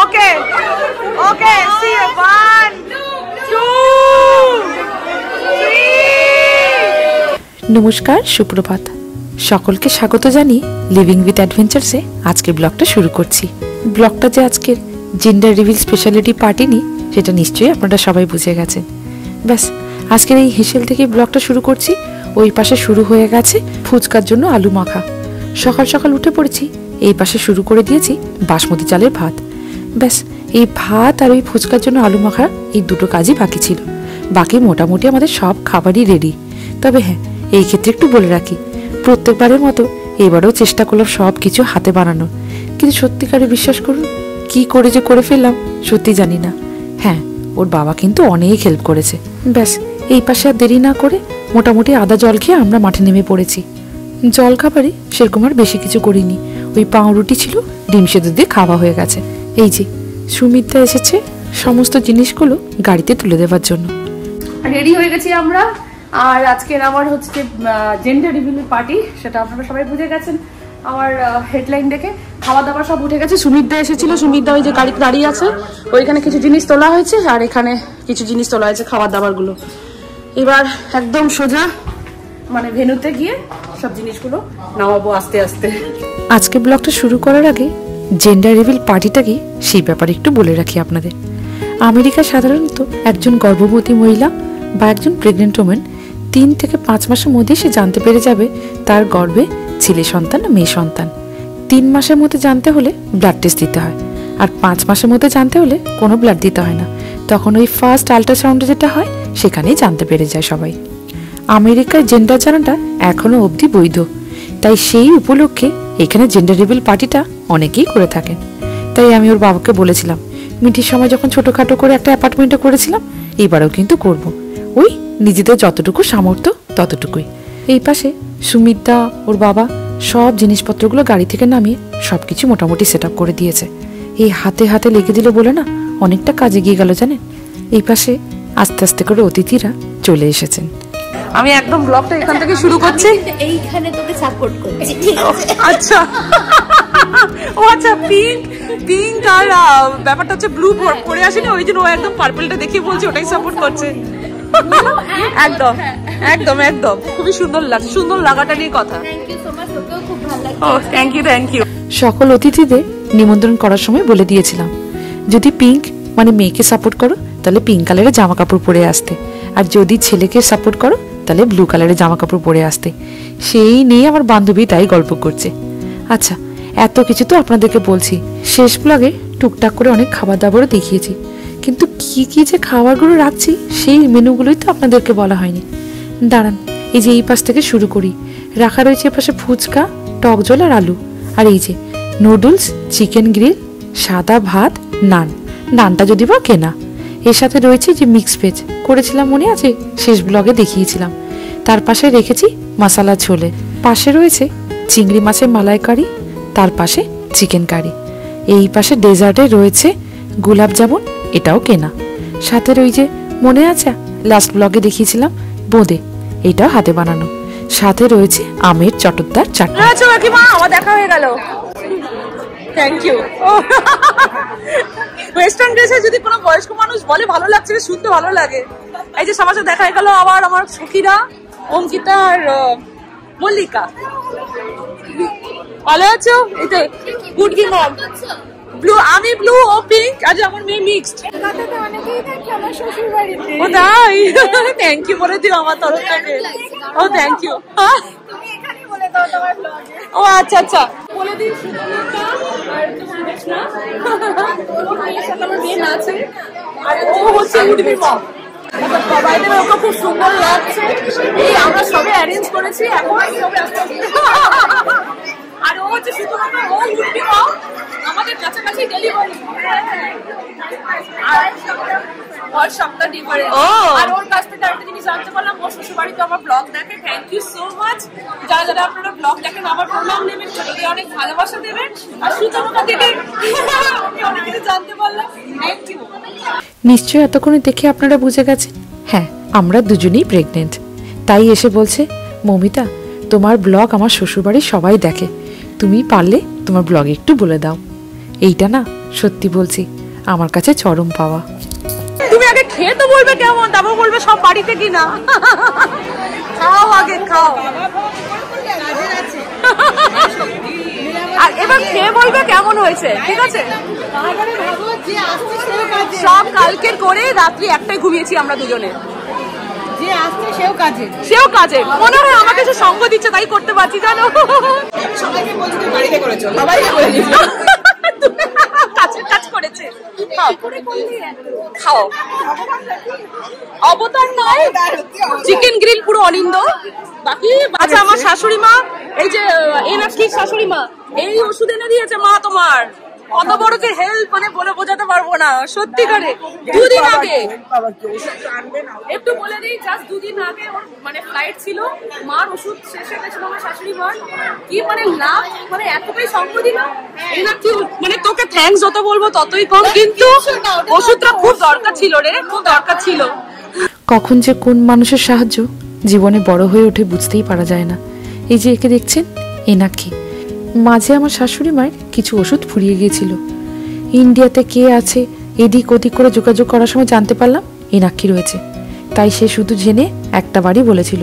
Okay. Okay. See you. 1, 2, 3. নমস্কার, সুপ্রভাত। সকলকে স্বাগত জানিয়ে লিভিং উইথ অ্যাডভেঞ্চারসে আজকের ব্লগটা শুরু করছি। ব্লগটা যে আজকের জেন্ডার রিভিল স্পেশালিটি পার্টি নিয়ে সেটা নিশ্চয়ই আপনারা সবাই বুঝে গেছেন। ব্যাস, আজকের এই হেসেল থেকে ব্লগটা শুরু করছি। ওই পাশে শুরু হয়ে গেছে ফুচকার জন্য আলু মাখা। সকাল সকাল উঠে পড়েছি, এই পাশে শুরু করে দিয়েছি বাসমতি চালের ভাত। ব্যাস, এই ভাত আর ওই ফুচকার জন্য আলু মাখা, এই দুটো কাজই বাকি ছিল। বাকি মোটামুটি আমাদের সব খাবারই রেডি। তবে হ্যাঁ, এই ক্ষেত্রে একটু বলে রাখি, প্রত্যেকবারের মতো এবারেও চেষ্টা করলাম সব কিছু হাতে বানানোর। কিন্তু সত্যিকারে বিশ্বাস করুন, কি করে যে করে ফেললাম সত্যি জানি না। হ্যাঁ, ওর বাবা কিন্তু অনেক হেল্প করেছে। ব্যাস, এই পাশে আর দেরি না করে মোটামুটি আদা জল খেয়ে আমরা মাঠে নেমে পড়েছি। জল খাবারে সেরকম আর বেশি কিছু করিনি। ওই পাউরুটি ছিল, ডিম সেদ্ধ দিয়ে খাওয়া হয়ে গেছে। এই যে সুমিত্রা এসেছে সমস্ত জিনিসগুলো গাড়িতে তুলে দেওয়ার জন্য। রেডি হয়ে গেছি আমরা। আর আজকের আমার হচ্ছে জেন্ডার রিভিল পার্টি, সেটা আপনারা সবাই বুঝে গেছেন আমার হেডলাইন দেখে। খাওয়া দাওয়া সব উঠে গেছে। সুমিতদা এসেছিল, সুমিতদা ওই যে গাড়িতে দাঁড়িয়ে আছে, ওইখানে কিছু জিনিস তোলা হয়েছে আর এখানে কিছু জিনিস তোলা হয়েছে, খাবার দাবার গুলো। এবার একদম সোজা মানে ভেন্যুতে গিয়ে সব জিনিসগুলো নামাবো আস্তে আস্তে। আজকে ব্লগটা শুরু করার আগে জেন্ডার রিভিল পার্টিটা কি সেই ব্যাপারে একটু বলে রাখি আপনাদের। আমেরিকা সাধারণত একজন গর্ভবতী মহিলা বা একজন প্রেগনেন্ট ওমেন 3 থেকে 5 মাসের মধ্যে সে জানতে পেরে যাবে তার গর্ভে ছেলে সন্তান না মেয়ে সন্তান। 3 মাসের মধ্যে জানতে হলে ব্লাড টেস্ট দিতে হয়, আর 5 মাসের মধ্যে জানতে হলে কোনো ব্লাড দিতে হয় না। তখন ওই ফার্স্ট আল্ট্রাসাউন্ডে যেটা হয় সেখানেই জানতে পেরে যায় সবাই। আমেরিকায় জেন্ডার জানাটা এখনো অবধি বৈধ, তাই সেই উপলক্ষে এখানে জেন্ডার রিভিল পার্টিটা অনেকেই করে থাকেন। তাই আমি ওর বাবাকে বলেছিলাম, মিঠির সময় যখন ছোটখাটো করে একটা অ্যাপার্টমেন্টে করেছিলাম, এইবারেও কিন্তু করব। ওই নিজেদের যতটুকু সামর্থ্য ততটুকুই। এই পাশে সুমিতদা, ওর বাবা সব জিনিসপত্রগুলো গাড়ি থেকে নামিয়ে সবকিছু মোটামুটি সেট আপ করে দিয়েছে। এই হাতে হাতে লেগে দিল বলে না অনেকটা কাজে গিয়ে গেল জানেন। এই পাশে আস্তে আস্তে করে অতিথিরা চলে এসেছেন। আমি একদম ব্লগটা এখান থেকে শুরু করছি। এইখানে তোকে সাপোর্ট করছি। আচ্ছা, ও আচ্ছা, পিঙ্ক পিঙ্ক আর ব্যাপারটা হচ্ছে ব্লু পরে আসেনি, ওই জন্য ও একদম পার্পলটা দেখিয়ে বলছে ওটাই সাপোর্ট করছে। একদম একদম একদম খুবই সুন্দর লাগে, সুন্দর লাগাটা নিয়ে কথা। থ্যাংক ইউ সো মাচ, তোকেও খুব ভালো লাগছে। ও থ্যাংক ইউ থ্যাংক ইউ। সকল অতিথিদের নিমন্ত্রণ করার সময় বলে দিয়েছিলাম, যদি পিঙ্ক মানে মেয়েকে সাপোর্ট করো তাহলে পিঙ্ক কালারের জামা কাপড় পরে আসতে, আর যদি ছেলেকে সাপোর্ট করো তাহলে ব্লু কালারের জামা কাপড় পরে আসতে। সেই নিয়ে আমার বান্ধবী তাই গল্প করছে। আচ্ছা, এত কিছু তো আপনাদেরকে বলছি, শেষ ব্লগে টুকটাক করে অনেক খাবার দাবারও দেখিয়েছি, কিন্তু কি কি যে খাবারগুলো রাখছি সেই মেনুগুলোই তো আপনাদেরকে বলা হয়নি। দাঁড়ান, এই যে এই পাশ থেকে শুরু করি। রাখা রয়েছে এপাশে ফুচকা, টক জল আর আলু, আর এই যে নুডলস, চিকেন গ্রিল, সাদা ভাত, নানটা যদি বা কেনা। এর সাথে রয়েছে যে মিক্স ভেজ করেছিলাম, মনে আছে শেষ ব্লগে দেখিয়েছিলাম। তার পাশে রেখেছি মশলা ছোলে, পাশে রয়েছে চিংড়ি মাছের মালাইকারি, তার পাশে চিকেন কারি। এই পাশে ডেজার্টে রয়েছে গোলাপ জামুন, এটাও কেনা। সাথে রয়েছে মনে আছে লাস্ট ব্লগে দেখিয়েছিলাম বোঁদে, এটাও হাতে বানানো। সাথে রয়েছে আমের চটকদার চাটনি। আচ্ছা কাকিমা, আমার দেখা হয়ে গেল। Thank you. ওয়েস্টার্ন ড্রেসে যদি কোনো বয়স্ক মানুষ বলে ভালো লাগছে, শুনতে ভালো লাগে। এই যে সবার সাথে দেখা হয়ে গেল আবার আমার সখীরা অঙ্কিতা আর মল্লিকা। ভালো আছো? এই তো গুড কি মম। ব্লু, আমি ব্লু ও পিঙ্ক, আজ আমার মেয়ে মিক্সড। ও তাই? থ্যাংক ইউ বলে দিও আমার তরফ থেকে। ও থ্যাংক ইউ। ও আচ্ছা আচ্ছা, বলে দিই সুতনুতা আর সুদেশনা, এর সাথে আমার মেয়ে আছে, আর ও হচ্ছে উডবি মম। সবাই দেবে, ওকে খুব সুন্দর লাগছে। এই আমরা সবে অ্যারেঞ্জ করেছি, এখন সবে আস্তে আস্তে। আর ও হচ্ছে সুতনুতা, ও উডবি মম, আমাদের কাছাকাছি ডেলিভারি। আর সপ্তাহ ডিফারেন্স। আর ওর কাছ থেকে একটা জিনিস জানতে পারলাম, ওর শ্বশুর বাড়িতে আমার ব্লগ দেখে। Thank you so much. যারা যারা আপনারা ব্লগ দেখেন আমার প্রোগ্রাম নেবেন, ছোটদের অনেক ভালোবাসা দেবেন। আর সুতনুতা থেকে আমি অনেক কিছু জানতে পারলাম। Thank you. নিশ্চয়ই এতক্ষণে দেখে আপনারা বুঝে গেছেন, হ্যাঁ আমরা দুজনেই প্রেগনেন্ট। তাই এসে বলছে, মমিতা তোমার ব্লগ আমার শ্বশুরবাড়ির সবাই দেখে, তুমি পারলে তোমার ব্লগে একটু বলে দাও। এইটা না সত্যি বলছি আমার কাছে চরম পাওয়া। তুমি আগে খেয়ে তো বলবে কেমন, তারপর বলবে সব বাড়িতে কিনা। খাও আগে খাও, আর এবার খেয়ে বলবে কেমন হয়েছে, ঠিক আছে? সব কালকের করে রাত্রি একটাই ঘুমিয়েছি আমরা দুজনে। সেও কাজে মনে হয় আমাকে সে সঙ্গ দিচ্ছে, তাই করতে পারছি জানো। কাজের কাজ করেছে। খাও, অবতার নয়, চিকেন গ্রিল পুরো অনিন্দ। বাকি আচ্ছা, আমার শাশুড়ি মা, এই যে এনাক্ষীর শাশুড়ি মা এই ওষুধ এনে দিয়েছে মা তোমার। কত বড় যে হেল্প, মানে বলে বোঝাতে পারবো না, সত্যি করে। দুদিন আগে একটু বলে দিই, জাস্ট দুদিন আগে ওর মানে ফ্লাইট ছিল, মার ওষুধ শেষ হয়ে গেছিল আমার শাশুড়ি মার। কি মানে লাভ, মানে এতটাই সঙ্গ দিল। এনাক্ষী মানে তোকে থ্যাঙ্কস যত বলবো ততই কম, কিন্তু ওষুধটা খুব দরকার ছিল রে, খুব দরকার ছিল। কখন যে কোন মানুষের সাহায্য জীবনে বড় হয়ে ওঠে বুঝতেই পারা যায় না। এই যে একে দেখছেন, এনাক্ষী। মাঝে আমার শাশুড়ি মায়ের কিছু ওষুধ ফুরিয়ে গিয়েছিল। ইন্ডিয়াতে কে আছে এদিক ওদিক করে যোগাযোগ করার সময় জানতে পারলাম এনাক্ষী রয়েছে। তাই সে শুধু জেনে একটা বারই বলেছিল,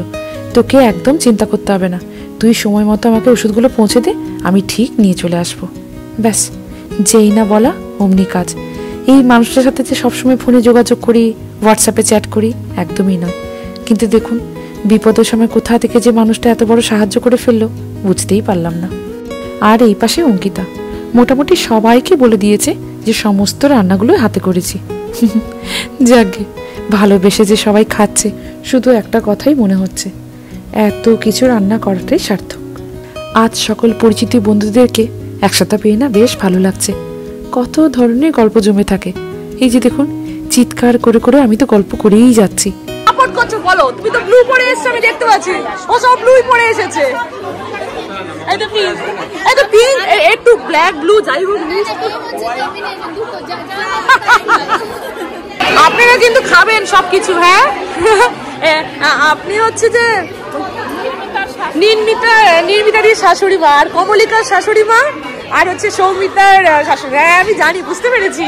তোকে একদম চিন্তা করতে হবে না, তুই সময় মতো আমাকে ওষুধগুলো পৌঁছে দে, আমি ঠিক নিয়ে চলে আসবো। ব্যাস, যেই না বলা অমনি কাজ। এই মানুষটার সাথে যে সবসময় ফোনে যোগাযোগ করি, হোয়াটসঅ্যাপে চ্যাট করি, একদমই নয়। কিন্তু দেখুন, বিপদের সময় কোথা থেকে যে মানুষটা এত বড় সাহায্য করে ফেললো বুঝতেই পারলাম না। আর এই পাশে অঙ্কিতা মোটামুটি সবাইকে বলে দিয়েছে যে সমস্ত রান্নাগুলো হাতে করেছি। যাকে ভালোবেসে যে সবাই খাচ্ছে, শুধু একটা কথাই মনে হচ্ছে, এত কিছু রান্না করাটাই সার্থক। আজ সকল পরিচিত বন্ধুদেরকে একসাথে পেয়ে না বেশ ভালো লাগছে। কত ধরনের গল্প জমে থাকে। এই যে দেখুন, চিৎকার করে করে আমি তো গল্প করেই যাচ্ছি। সাপোর্ট করছো বলো, তুমি তো ব্লু পরে এসেছো, আমি দেখতে পাচ্ছি ও সব ব্লুই পরে এসেছে। এই তো পিঙ্ক, এই তো পিঙ্ক, একটু ব্ল্যাক ব্লু যাই হোক। আপনারা কিন্তু খাবেন সবকিছু, হ্যাঁ? আপনি হচ্ছে যে নির্মিতার শাশুড়ি মা, আর কমলিকার শাশুড়ি মা, আর হচ্ছে সৌমিতার শাশুড়ি। হ্যাঁ আমি জানি, বুঝতে পেরেছি।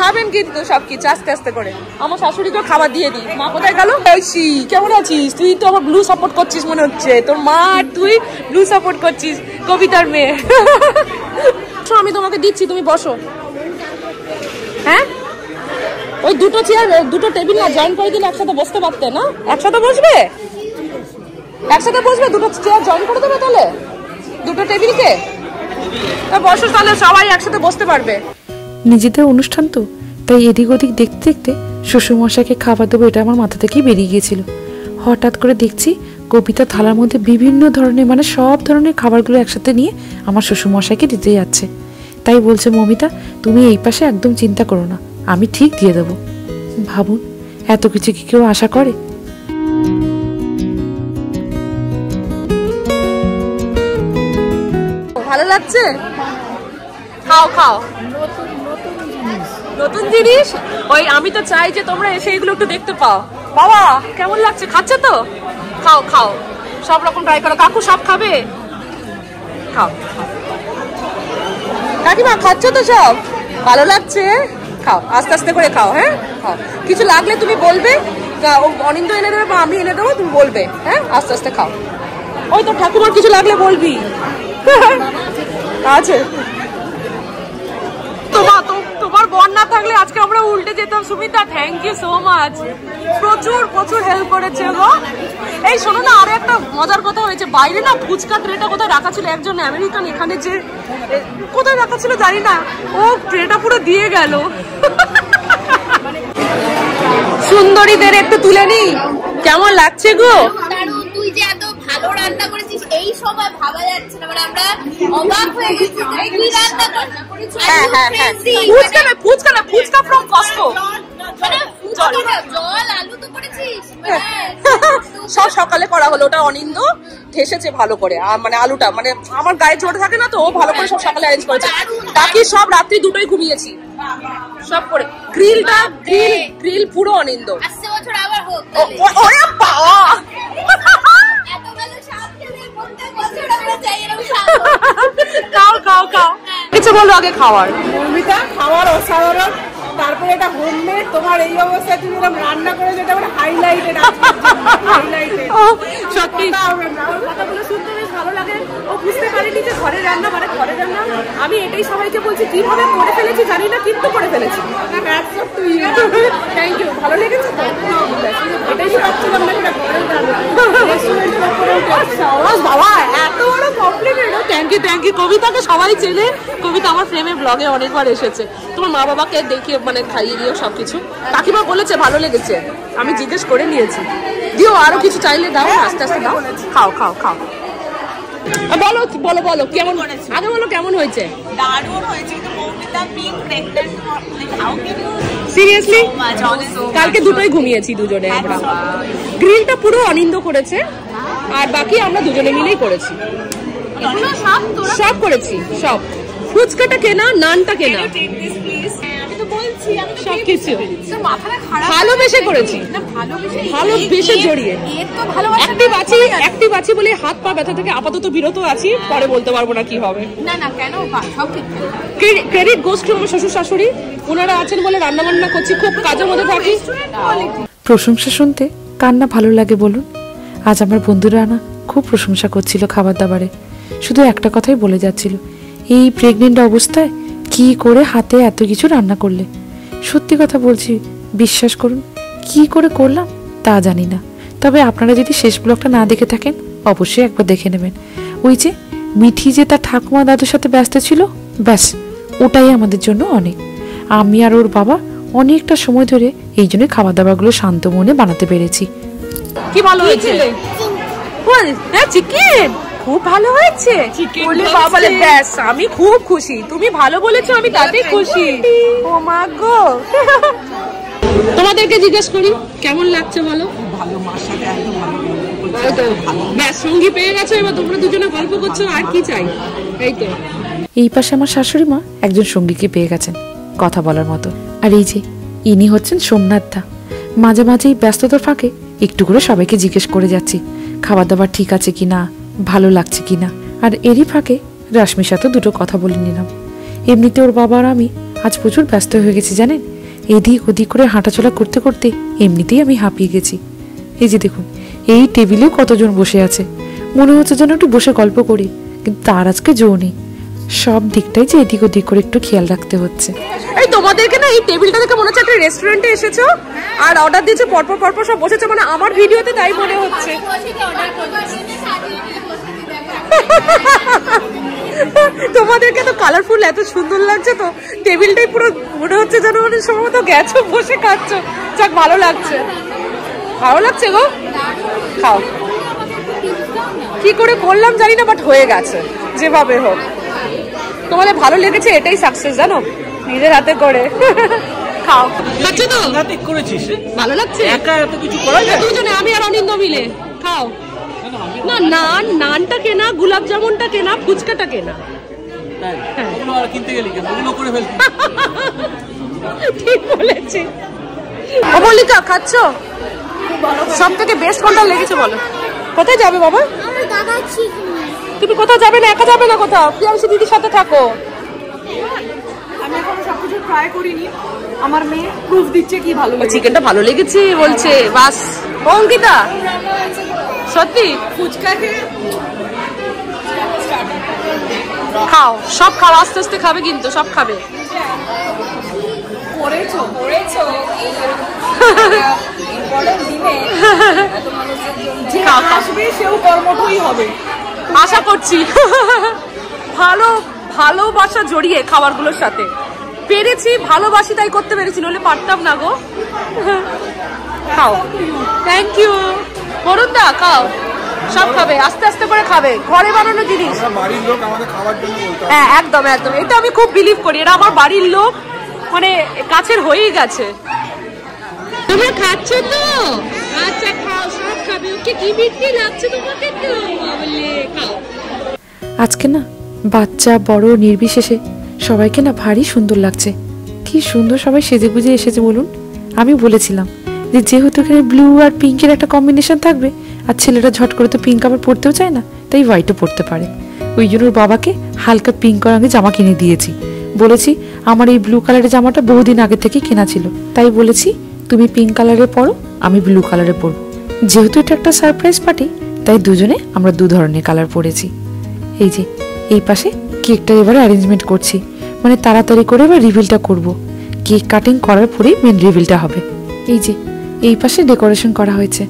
খাবেন কিন্তু সবকিছু আস্তে আস্তে করে। আমার শাশুড়িকেও খাবার দিয়ে দিই। মা কোথায় গেল? ঐশী, কেমন আছিস? তুই তো আমার ব্লু সাপোর্ট করছিস মনে হচ্ছে, তোর মা আর তুই ব্লু সাপোর্ট করছিস, কবিতার মেয়ে। আমি তোমাকে দিচ্ছি, তুমি বসো। হ্যাঁ, ওই দুটো চেয়ার, দুটো টেবিল না জয়েন করে দিলে একসাথে বসতে পারতে না? একসাথে বসবে, একসাথে বসবে, দুটো চেয়ার জয়েন করে দেবে তাহলে দুটো টেবিলকে। বসো তাহলে, সবাই একসাথে বসতে পারবে। নিজেদের অনুষ্ঠান তো, তাই এদিক ওদিক দেখতে দেখতে শ্বশুরমশাইকে খাবার দেবো এটা আমার মাথা থেকেই বেরিয়ে গিয়েছিল। হঠাৎ করে দেখছি কবিতা থালার মধ্যে বিভিন্ন ধরনের, মানে সব ধরনের খাবারগুলো একসাথে নিয়ে আমার শ্বশুরমশাইকে দিতে যাচ্ছে। তাই বলছে, মমিতা তুমি এই পাশে একদম চিন্তা করো না, আমি ঠিক দিয়ে দেবো। ভাবুন, এত কিছু কি কেউ আশা করে? ভালো লাগছে? খাও খাও, নতুন জিনিস। ওই আমি তো চাই যে তোমরা এসে এগুলো একটু দেখতে পাও। বাবা কেমন লাগছে? খাচ্ছে তো? খাও খাও, সব রকম ট্রাই করো। কাকু সব খাবে? খাও। কাকিমা খাচ্ছ তো সব? ভালো লাগছে? খাও, আস্তে আস্তে করে খাও। হ্যাঁ খাও, কিছু লাগলে তুমি বলবে, অনিন্দ এনে দেবে বা আমি এনে দেবো, তুমি বলবে। হ্যাঁ আস্তে আস্তে খাও। ওই তো ঠাকুমার কিছু লাগলে বলবি। আছে তোমার বোন না থাকলে আজকে আমরা উল্টে যেতাম। Sumita thank you so much, প্রচুর প্রচুর হেল্প করেছে গো। এই শোনো না, আরো একটা মজার কথা হয়েছে, বাইরে না ফুচকা ট্রেটা কোথায় রাখা ছিল, একজন আমেরিকান এখানে যে কোথায় রাখা ছিল জানি না, ও ট্রেটা পুরো দিয়ে গেল। সুন্দরীদের একটু তুলে নি, কেমন লাগছে গো? তুই যে এত ভালো রান্না করেছিস এই সময় ভাবা যাচ্ছে না, মানে আমরা অবাক হয়ে গেছি। কি রান্না করেছিস? হ্যাঁ হ্যাঁ হ্যাঁ, ফুচকা না, ফুচকা ফ্রম কস্টকো। জল আলু তো করেছিস, সব সকালে করা হলো, ওটা অনিন্দ ঠেসেছে ভালো করে। মানে আলুটা, মানে আমার গায়ে জোর থাকে না তো, ও ভালো করে সব সকালে অ্যারেঞ্জ করেছে। বাকি সব রাত্রি দুটোই ঘুমিয়েছি সব করে। গ্রিলটা গ্রিল পুরো অনিন্দ। আসছে বছর আবার হোক। ওরে বাবা, এত ভালো স্বাদ খেলে প্রত্যেক বছর আমরা চাই এরকম স্বাদ। খাও খাও খাও। কিছু বলো আগে খাওয়ার। মৌমিতা খাওয়ার অসাধারণ, তারপরে এটা হোমমেড, তোমার এই অবস্থায় তুমি এরকম রান্না করে যেটা মানে হাইলাইটেড সত্যি কথাগুলো শুনতে বেশ ভালো লাগে। ও বুঝতে পারেনি যে ঘরের রান্না মানে ঘরের রান্না। আমি এটাই সবাইকে বলছি কিভাবে করে ফেলেছি জানি না, কিন্তু করে ফেলেছি। থ্যাংক ইউ, ভালো লেগেছে তো? এটাই ভাবছিলাম না এটা ঘরের রান্না। বাবা এত বড় কমপ্লিমেন্ট, থ্যাংক ইউ। কবিতাকে সবাই চেনে, কবিতা আমার ফ্রেমে ব্লগে অনেকবার এসেছে। তোমার মা বাবাকে দেখে মানে খাইয়ে দিও সবকিছু। কাকিমা বলেছে ভালো লেগেছে, আমি জিজ্ঞেস করে নিয়েছি। দিও আরো কিছু চাইলে দাও, আস্তে আস্তে দাও। খাও। বলো বলো বলো কেমন আগে বলো কেমন হয়েছে? দারুণ হয়েছে। কিন্তু Moumita being pregnant, how can you seriously কালকে দুটোই ঘুমিয়েছি দুজনে আমরা। গ্রিলটা পুরো অনিন্দ করেছে আর বাকি আমরা দুজনে মিলেই করেছি। সব করেছি, সব। ফুচকাটা কেনা, নানটা কেনা, সবকিছু ভালোবেসে করেছি, ভালোবেসে জড়িয়ে। অ্যাক্টিভ আছি বলে হাত পা ব্যথা থেকে আপাতত বিরত আছি, পরে বলতে পারবো না কি হবে। ক্রেডিট গোস টু আমার শ্বশুর শাশুড়ি, ওনারা আছেন বলে রান্না বান্না করছি, খুব কাজের মধ্যে থাকি। প্রশংসা শুনতে কার না ভালো লাগে বলুন? আজ আমার বন্ধুরা না খুব প্রশংসা করছিল খাবার দাবারে। শুধু একটা কথাই বলে যাচ্ছিল, এই প্রেগনেন্ট অবস্থায় কি করে হাতে এত কিছু রান্না করলে। সত্যি কথা বলছি, বিশ্বাস করুন কি করে করলাম তা জানি না। তবে আপনারা যদি শেষ ব্লগটা না দেখে থাকেন অবশ্যই একবার দেখে নেবেন। ওই যে মিঠি যে তার ঠাকুমা দাদুর সাথে ব্যস্ত ছিল, ব্যাস ওটাই আমাদের জন্য অনেক। আমি আর ওর বাবা অনেকটা সময় ধরে এই জন্য খাবার দাবারগুলো শান্ত মনে বানাতে পেরেছি। কি ভালো হয়েছে? হ্যাঁ চিকেন খুব ভালো হয়েছে। ব্যাস আমি খুব খুশি, তুমি ভালো বলেছো আমি তাতেই খুশি। ও মা গো, তোমাদেরকে জিজ্ঞেস করি কেমন লাগছে বলো? ব্যাস সঙ্গী পেয়ে গেছো, এবার তোমরা দুজনে গল্প করছো, আর কি চাই? এই তো। এই পাশে আমার শাশুড়ি মা একজন সঙ্গীকে পেয়ে গেছেন কথা বলার মতো। আর এই যে ইনি হচ্ছেন সোমনাথ দা। মাঝে মাঝেই ব্যস্ততার ফাঁকে একটু করে সবাইকে জিজ্ঞেস করে যাচ্ছি খাবার দাবার ঠিক আছে কিনা, ভালো লাগছে কিনা। আর এরই ফাঁকে রাশমির সাথে দুটো কথা বলে নিলাম। এমনিতে ওর বাবা আর আমি আজ প্রচুর ব্যস্ত হয়ে গেছি জানেন, এদিক ওদিক করে হাঁটাচলা করতে করতে এমনিতেই আমি হাঁপিয়ে গেছি। এই যে দেখুন এই টেবিলেও কতজন বসে আছে, মনে হচ্ছে যেন একটু বসে গল্প করি, কিন্তু তার আজকে জো নেই। সব দিকটাই যে এদিক ওদিক করে একটু খেয়াল রাখতে হচ্ছে। এই তোমাদেরকে না এই টেবিলটা দেখে মনে হচ্ছে একটা রেস্টুরেন্টে এসেছো আর অর্ডার দিয়েছো, পরপর সব বসেছো, মানে আমার ভিডিওতে তাই মনে হচ্ছে। তোমাদেরকে তো কালারফুল এত সুন্দর লাগছে, তো টেবিলটাই পুরো মনে হচ্ছে যেন মানে সম্ভবত গেছো বসে খাচ্ছ। যাক ভালো লাগছে গো, খাও। কি করে করলাম জানি না, বাট হয়ে গেছে যেভাবে হোক। তোমাদের ভালো লেগেছে এটাই সাকসেস জানো, নিজের হাতে করে খাও। খাচ্ছ তো? ঠিক করেছিস, ভালো লাগছে? একা এত কিছু করা যায়? দুজনে আমি আর অনিন্দ মিলে খাও না। নানটা কেনা, গোলাপ জামুনটা কেনা, ফুচকাটা কেনা। ওগুলো আর কিনতে গেলি কেন, ওগুলো করে ফেলবি। ঠিক বলেছি। অমলিকা খাচ্ছ? সব থেকে বেস্ট কোনটা লেগেছে বলো? কোথায় যাবে বাবা? তুমি কোথাও যাবে না, একা যাবে না কোথাও, প্রিয়াংশী দিদির সাথে থাকো। আমি এখন সবকিছু ট্রাই করিনি, আমার মেয়ে প্রুফ দিচ্ছে কি ভালো লাগে। চিকেনটা ভালো লেগেছে বলছে, বাস। অঙ্কিতা সত্যি ফুচকাকে খাও, সব খাও, আস্তে আস্তে খাবে কিন্তু সব খাবে। করেছো খাও, আসবে সেও কর্মঠই হবে আশা করছি। ভালোবাসা জড়িয়ে খাবারগুলোর সাথে পেরেছি, ভালোবাসি তাই করতে পেরেছি, নইলে পারতাম না গো। খাও, থ্যাংক ইউ। বরুণ দা খাও, সব খাবে, আস্তে আস্তে করে খাবে, ঘরে বানানো জিনিস। বাড়ির লোক আমাদের খাবার জন্য বলতে হ্যাঁ একদম, এটা আমি খুব বিলিভ করি, এটা আমার বাড়ির লোক মানে কাছের হয়েই গেছে। তোমরা খাচ্ছ তো? আচ্ছা খাও, সব খাবে। ওকে কি বিক্রি লাগছে তোমাকে তো বলে খাও। আজকে না বাচ্চা বড় নির্বিশেষে সবাইকে না ভারী সুন্দর লাগছে। কি সুন্দর সবাই সেজে গুজে এসেছে বলুন। আমি বলেছিলাম যে যেহেতু এখানে ব্লু আর পিঙ্কের একটা কম্বিনেশন থাকবে, আর ছেলেটা ঝট করে তো পিঙ্ক আবার পরতেও চায় না, তাই হোয়াইটও পরতে পারে। ওই জন্য ওর বাবাকে হালকা পিঙ্ক রঙের জামা কিনে দিয়েছি। বলেছি আমার এই ব্লু কালারের জামাটা বহুদিন আগে থেকে কেনা ছিল, তাই বলেছি তুমি পিঙ্ক কালারে পরো, আমি ব্লু কালারে পরবো। যেহেতু এটা একটা সারপ্রাইজ পার্টি, তাই দুজনে আমরা দু ধরনের কালার পরেছি। এই যে এই পাশে কেকটা এবারে অ্যারেঞ্জমেন্ট করছি, মানে তাড়াতাড়ি করে এবার রিভিলটা করব। কেক কাটিং করার পরেই মেন রিভিলটা হবে। এই যে এই পাশে ডেকোরেশন করা হয়েছে,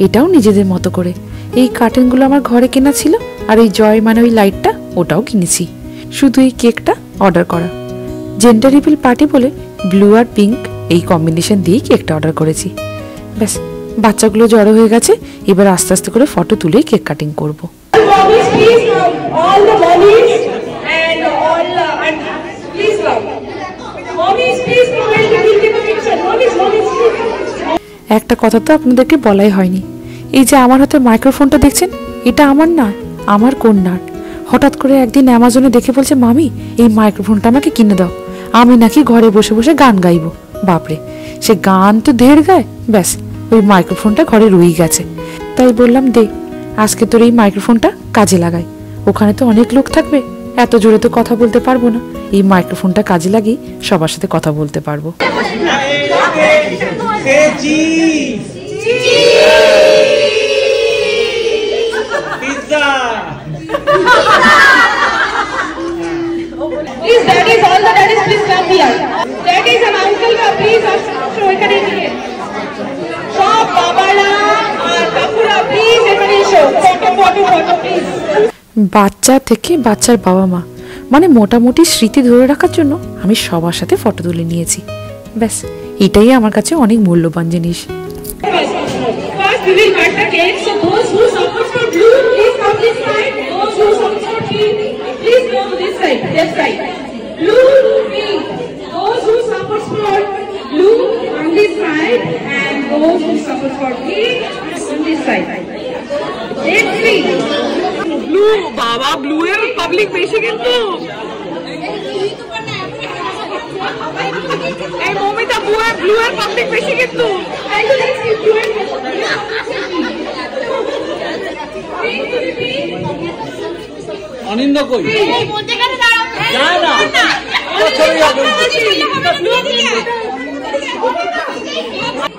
এটাও নিজেদের মতো করে। এই কার্টেনগুলো আমার ঘরে কেনা ছিল, আর এই জয় মানে ওই লাইটটা ওটাও কিনেছি। শুধু এই কেকটা অর্ডার করা। জেন্ডার রিভিল পার্টি বলে ব্লু আর পিঙ্ক এই কম্বিনেশন দিয়েই কেকটা অর্ডার করেছি। ব্যাস, বাচ্চাগুলো জড়ো হয়ে গেছে, এবার আস্তে আস্তে করে ফটো তুলেই কেক কাটিং করবো। Mommies, please come. All the mommies and all aunties, please come. Mommies, please come and take a picture. Mommies, please. একটা কথা তো আপনাদেরকে বলাই হয়নি, এই যে আমার হাতে মাইক্রোফোনটা দেখছেন, এটা আমার না, আমার কন্যার। হঠাৎ করে একদিন অ্যামাজনে দেখে বলছে, মামি এই মাইক্রোফোনটা আমাকে কিনে দাও, আমি নাকি ঘরে বসে বসে গান গাইবো। বাপরে, সে গান তো ঢের গায়, ব্যাস ওই মাইক্রোফোনটা ঘরে রয়েই গেছে। তাই বললাম দে আজকে তোর এই মাইক্রোফোনটা কাজে লাগাই, ওখানে তো অনেক লোক থাকবে, এত জোরে তো কথা বলতে পারবো না, এই মাইক্রোফোনটা কাজে লাগিয়ে সবার সাথে কথা বলতে পারবো। Please, daddies, all the daddies, please come here. Daddies and uncle, please, show এখানে নিয়ে। সব বাবারা আর কাকুরা, please এখানে এসো। Photo, please. বাচ্চা থেকে বাচ্চার বাবা মা, মানে মোটামুটি স্মৃতি ধরে রাখার জন্য আমি সবার সাথে ফটো তুলে নিয়েছি। ব্যাস, এটাই আমার কাছে অনেক মূল্যবান জিনিস। First, we will cut the cake. So those who support for blue, please come this side. Those who support for pink, please go this side, left side. Blue, pink. Those who support for blue on this side, and those who support for pink on this side. Let's see. Blue, Baba, blue এর public বেশি কিন্তু। এই Momita blue এর public বেশি কিন্তু। অনিন্দ কই? না না, ছবি হবে।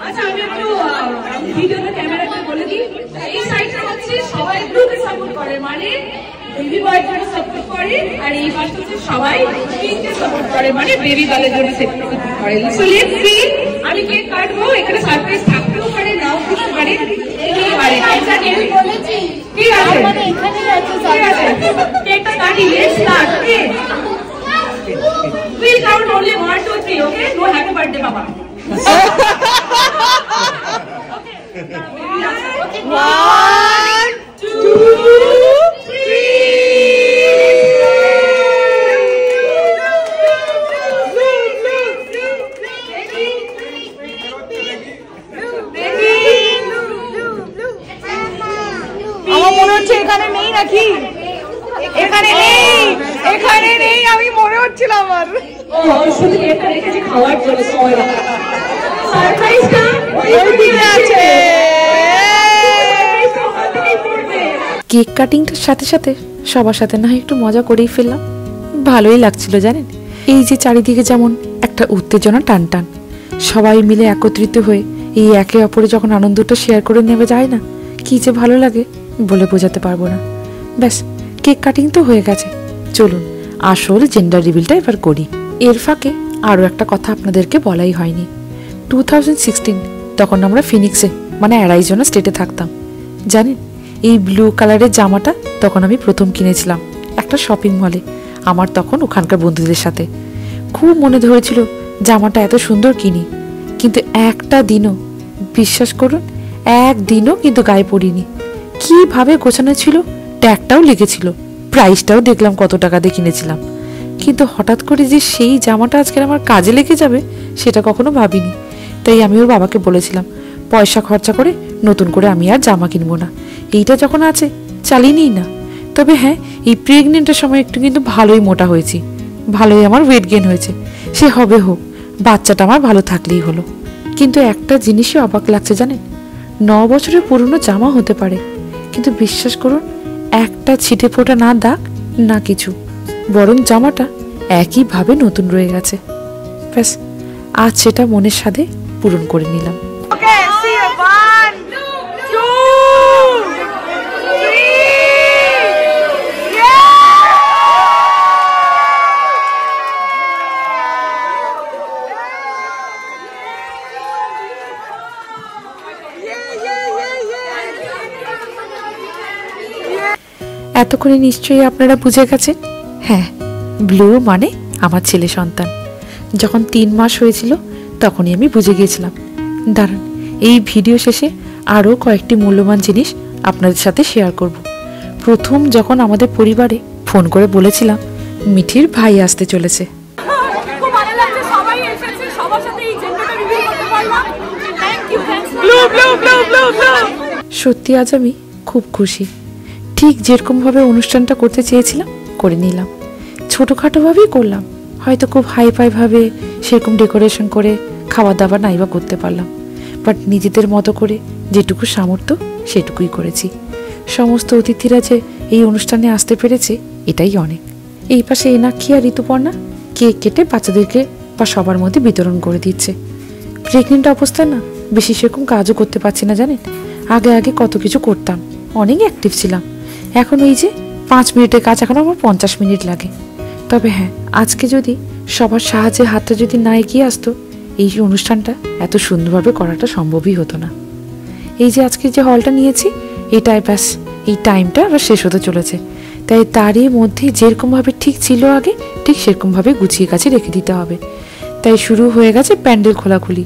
আচ্ছা, আমি একটু ভিডিওতে ক্যামেরাতে বলে দিই, এই সাইডটা হচ্ছে সবাই ব্লুকে সাপোর্ট করে, মানে বেবি বয়ের জন্য সাপোর্ট করে, আর এই পাশটা হচ্ছে সবাই পিঙ্ককে সাপোর্ট করে, মানে বেবি গার্লের জন্য সাপোর্ট করে। সো লেটস সি, আমি কেক কাটবো, এখানে সারপ্রাইজ থাকতেও পারে, নাও থাকতে পারে, এটাই পারে। আচ্ছা, ঠিক আছে, ঠিক আছে, কেকটা কাটি, let's start. Okay, we'll count only 1, 2, 3, okay? No happy birthday, Papa. Okay. 1, 2, 3. আমার মনে হচ্ছে এখানে নেই নাকি, এখানে নেই, আমি মনে হচ্ছিল আমার। শুধু এটা রেখেছি খাওয়ার জন্য, সময় সারপ্রাইজটা ওইদিকে আছে। কেক কাটিংটার সাথে সাথে সবার সাথে না একটু মজা করেই ফেললাম, ভালোই লাগছিল জানেন। এই যে চারিদিকে যেমন একটা উত্তেজনা টান টান, সবাই মিলে একত্রিত হয়ে এই একে অপরে যখন আনন্দটা শেয়ার করে নেমে যায় না, কি যে ভালো লাগে বলে বোঝাতে পারবো না। ব্যাস, কেক কাটিং তো হয়ে গেছে, চলুন আসল জেন্ডার রিভিলটা এবার করি। এর ফাঁকে আরও একটা কথা আপনাদেরকে বলাই হয়নি, 2016 তখন আমরা ফিনিক্সে মানে অ্যারাইজোনা স্টেটে থাকতাম। জানেন, এই ব্লু কালারের জামাটা তখন আমি প্রথম কিনেছিলাম একটা শপিং মলে, আমার তখন ওখানকার বন্ধুদের সাথে। খুব মনে ধরেছিল জামাটা এত সুন্দর কিনি, কিন্তু একটা দিনও, বিশ্বাস করুন একদিনও কিন্তু গায়ে পড়িনি। কিভাবে গোছানো ছিল, ট্যাগটাও লিখেছিল, প্রাইসটাও দেখলাম কত টাকা দিয়ে কিনেছিলাম, কিন্তু হঠাৎ করে যে সেই জামাটা আজকে আমার কাজে লেগে যাবে সেটা কখনো ভাবিনি। তাই আমি ওর বাবাকে বলেছিলাম, পয়সা খরচা করে নতুন করে আমি আর জামা কিনবো না, এইটা যখন আছে চালিয়ে নিই না। তবে হ্যাঁ, এই প্রেগনেন্টের সময় একটু কিন্তু ভালোই মোটা হয়েছি, ভালোই আমার ওয়েট গেইন হয়েছে, সে হবে হোক, বাচ্চাটা আমার ভালো থাকলেই হলো। কিন্তু একটা জিনিসই অবাক লাগছে জানেন, 9 বছরের পুরনো জামা হতে পারে, কিন্তু বিশ্বাস করুন একটা ছিটে ফোটা না দাগ না কিছু, বরং জামাটা একইভাবে নতুন রয়ে গেছে। ব্যাস, আজ সেটা মনের সাথে পূরণ করে নিলাম। এতক্ষণে নিশ্চয়ই আপনারা বুঝে গেছেন, হ্যাঁ, ব্লু মানে আমার ছেলে সন্তান। যখন 3 মাস হয়েছিল তখনই আমি বুঝে গিয়েছিলাম। দাঁড়ান, এই ভিডিও শেষে আরও কয়েকটি মূল্যবান জিনিস আপনাদের সাথে শেয়ার করব। প্রথম যখন আমাদের পরিবারে ফোন করে বলেছিলাম মিঠির ভাই আসতে চলেছে, খুব ভালো লাগছে, সবাই এসেছে, সবার সাথে এই জেন্ডারটা রিভিল করতে পারলাম। Thank you. সত্যি আজ আমি খুব খুশি। ঠিক যেরকমভাবে অনুষ্ঠানটা করতে চেয়েছিলাম করে নিলাম। ছোটোখাটোভাবেই করলাম, হয়তো খুব হাইফাইভাবে সেরকম ডেকোরেশন করে খাওয়া দাওয়া নাইবা করতে পারলাম, বাট নিজেদের মতো করে যেটুকু সামর্থ্য সেটুকুই করেছি। সমস্ত অতিথিরা যে এই অনুষ্ঠানে আসতে পেরেছে এটাই অনেক। এই পাশে এনাক্ষী আর ঋতুপর্ণা কেক কেটে বাচ্চাদেরকে বা সবার মধ্যে বিতরণ করে দিচ্ছে। প্রেগনেন্ট অবস্থায় না বেশি সেরকম কাজও করতে পারছি না জানেন। আগে কত কিছু করতাম, অনেক অ্যাক্টিভ ছিলাম। এখন এই যে 5 মিনিটের কাজ এখন আমার 50 মিনিট লাগে। তবে হ্যাঁ, আজকে যদি সবার সাহায্যে হাতটা যদি না এগিয়ে আসতো এই অনুষ্ঠানটা এত সুন্দরভাবে করাটা সম্ভবই হতো না। এই যে আজকে যে হলটা নিয়েছি এটাই ব্যাস, এই টাইমটা আবার শেষ হতে চলেছে, তাই তারই মধ্যে যেরকমভাবে ঠিক ছিল আগে ঠিক সেরকমভাবে গুছিয়ে কাছে রেখে দিতে হবে। তাই শুরু হয়ে গেছে প্যান্ডেল খোলাখুলি।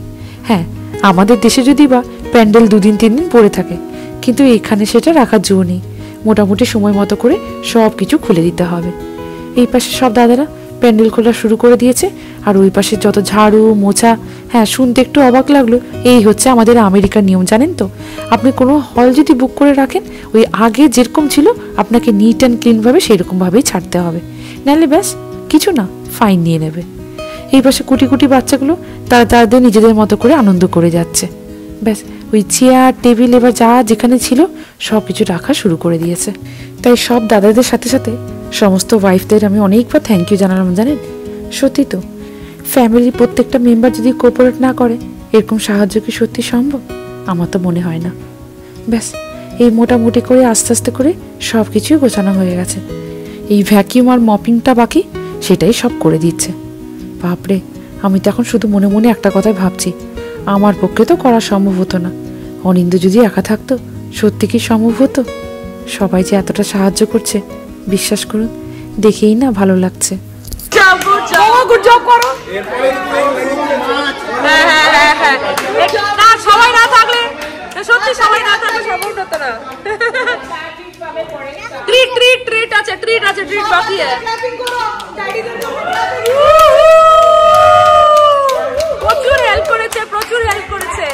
হ্যাঁ, আমাদের দেশে যদি বা প্যান্ডেল 2 দিন 3 দিন পড়ে থাকে, কিন্তু এখানে সেটা রাখার জো নেই। মোটামুটি সময় মতো করে সব কিছু খুলে দিতে হবে। এই পাশে সব দাদারা প্যান্ডেল খোলা শুরু করে দিয়েছে, আর ওই পাশে যত ঝাড়ু মোছা। হ্যাঁ, শুনতে একটু অবাক লাগলো, এই হচ্ছে আমাদের আমেরিকার নিয়ম, জানেন তো? আপনি কোনো হল যদি বুক করে রাখেন, ওই আগে যেরকম ছিল আপনাকে নিট অ্যান্ড ক্লিনভাবে সেরকমভাবেই ছাড়তে হবে, নাহলে ব্যাস কিছু না, ফাইন নিয়ে নেবে। এই পাশে কুটি কুটি বাচ্চাগুলো তারা তাদের নিজেদের মতো করে আনন্দ করে যাচ্ছে। ব্যাস, ওই চেয়ার টেবিল এবার যা যেখানে ছিল সব কিছু রাখা শুরু করে দিয়েছে। তাই সব দাদাদের সাথে সাথে সমস্ত ওয়াইফদের আমি অনেকবার থ্যাংক ইউ জানালাম, জানেন। সত্যি তো, ফ্যামিলির প্রত্যেকটা মেম্বার যদি কোঅপারেট না করে এরকম সাহায্য কি সত্যি সম্ভব? আমার তো মনে হয় না। ব্যাস, এই মোটামুটি করে আস্তে আস্তে করে সব কিছুই গোছানো হয়ে গেছে। এই ভ্যাকিউম আর মপিংটা বাকি, সেটাই সব করে দিচ্ছে। বাপরে, আমি তো এখন শুধু মনে মনে একটা কথাই ভাবছি, আমার পক্ষে তো করা সম্ভব হতো না। অনিন্দ্য যদি একা থাকতো সত্যি কি সম্ভব হতো? সবাই যে এতটা সাহায্য করছে, বিশ্বাস করুন, দেখেই না ভালো লাগছে। সবাই না থাকলে সত্যি, সবাই না থাকলে সম্ভব হতো না। ট্রিট আছে, ট্রিট বাকি আছে। প্রচুর হেল্প করেছে।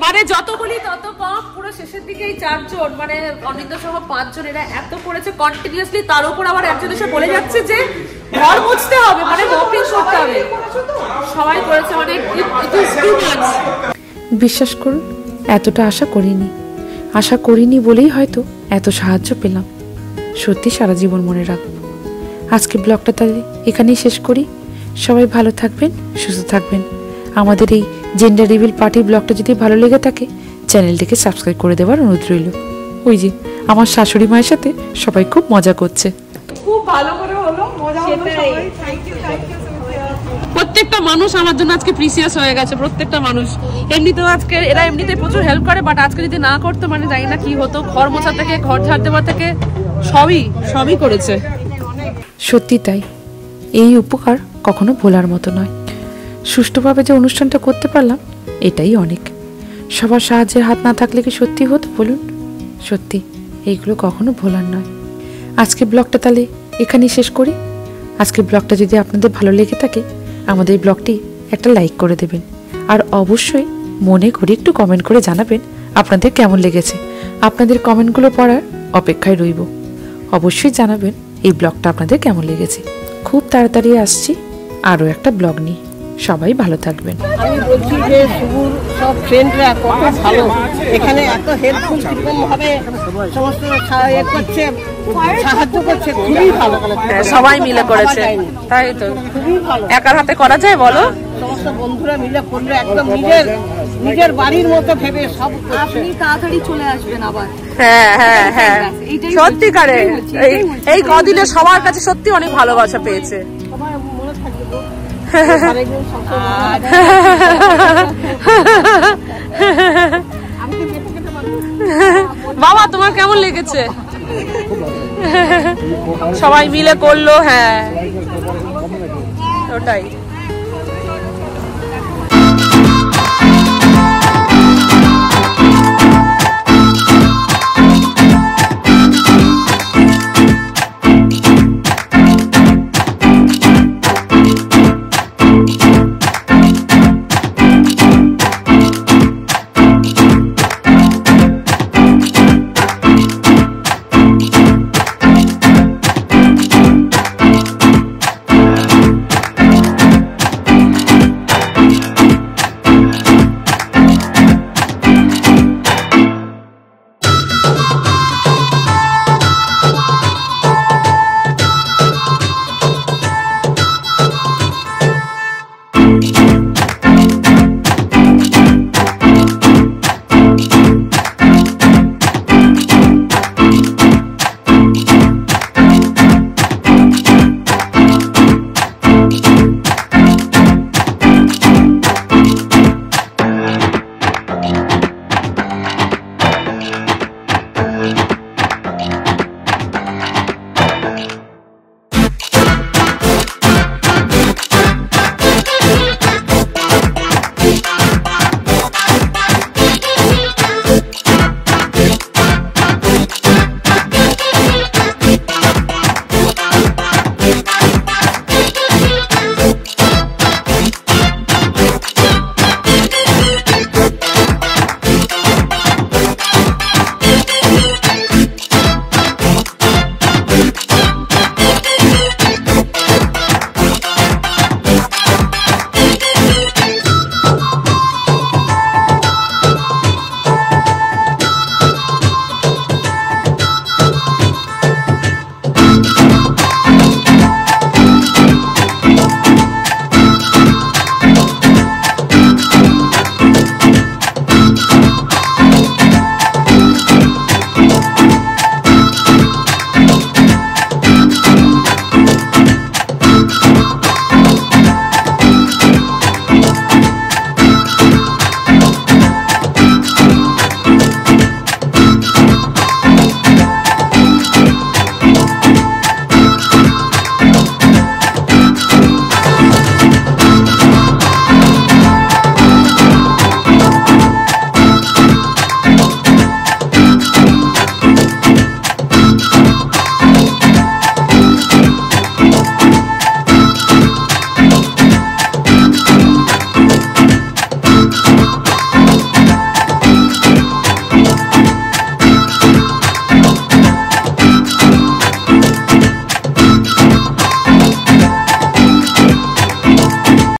মানে যত বলি তত কম। পুরো শেষের দিকে এই 4 জন, মানে অনিন্দ্য সহ 5 জন, এরা এত করেছে কন্টিনিউয়াসলি। তার উপর আবার একজন এসে বলে যাচ্ছে যে ঘর মুছতে হবে, মানে মপিং করতে হবে। সবাই করেছে, মানে বিশ্বাস করুন, এতটা আশা করিনি বলেই হয়তো এত সাহায্য পেলাম। সত্যি সারা জীবন মনে রাখবো। আজকে ব্লগটা তাহলে এখানেই শেষ করি। সবাই ভালো থাকবেন, সুস্থ থাকবেন। আমাদের এই জেন্ডার রিভিল পার্টি ব্লগটা যদি ভালো লেগে থাকে চ্যানেলটিকে সাবস্ক্রাইব করে দেওয়ার অনুরোধ রইল। ওই যে আমার শাশুড়ি মায়ের সাথে সবাই খুব মজা করছে। খুব ভালো করে হলো, মজা হলো সবাই। Thank you. প্রত্যেকটা মানুষ আমার জন্য আজকে প্রিসিয়াস হয়ে গেছে, প্রত্যেকটা মানুষ। এমনিতেও আজকে এরা এমনিতে প্রচুর হেল্প করে, বাট আজকে যদি না করতো মানে জানি না কি হতো। ঘর মোছা থেকে ঘর ঝাড় দেওয়া থেকে সবই করেছে। সত্যি তাই, এই উপকার কখনো ভোলার মতো নয়। সুষ্ঠুভাবে যে অনুষ্ঠানটা করতে পারলাম এটাই অনেক। সবার সাহায্যের হাত না থাকলে কি সত্যি হতো বলুন? সত্যি এইগুলো কখনো ভোলার নয়। আজকে ব্লগটা তাহলে এখানেই শেষ করি। আজকের ব্লগটা যদি আপনাদের ভালো লেগে থাকে আমাদের ব্লগটি একটা লাইক করে দেবেন, আর অবশ্যই মনে করে একটু কমেন্ট করে জানাবেন আপনাদের কেমন লেগেছে। আপনাদের কমেন্টগুলো পড়ার অপেক্ষায় রইব। অবশ্যই জানাবেন এই ব্লগটা আপনাদের কেমন লেগেছে। খুব তাড়াতাড়ি আসছি আরও একটা ব্লগ নিয়ে। সবাই ভালো থাকবেন। আমি বলছি যে শুভর সব ফ্রেন্ডরা কত ভালো, এখানে এত হেল্পফুল কিরকম ভাবে সমস্ত করছে, সাহায্য করছে, খুবই ভালো। সবাই মিলে করেছে, তাই তো। খুবই ভালো, একার হাতে করা যায় বলো? সমস্ত বন্ধুরা মিলে করলে একদম নিজের বাড়ির মতো ভেবে সব করছে। আপনি তাড়াতাড়ি চলে আসবেন আবার। হ্যাঁ হ্যাঁ হ্যাঁ, সত্যিকারে এই কদিনে সবার কাছে সত্যি অনেক ভালোবাসা পেয়েছে। সবাই মনে থাকবে গো। বাবা তোমার কেমন লেগেছে? সবাই মিলে করলো, হ্যাঁ ওটাই।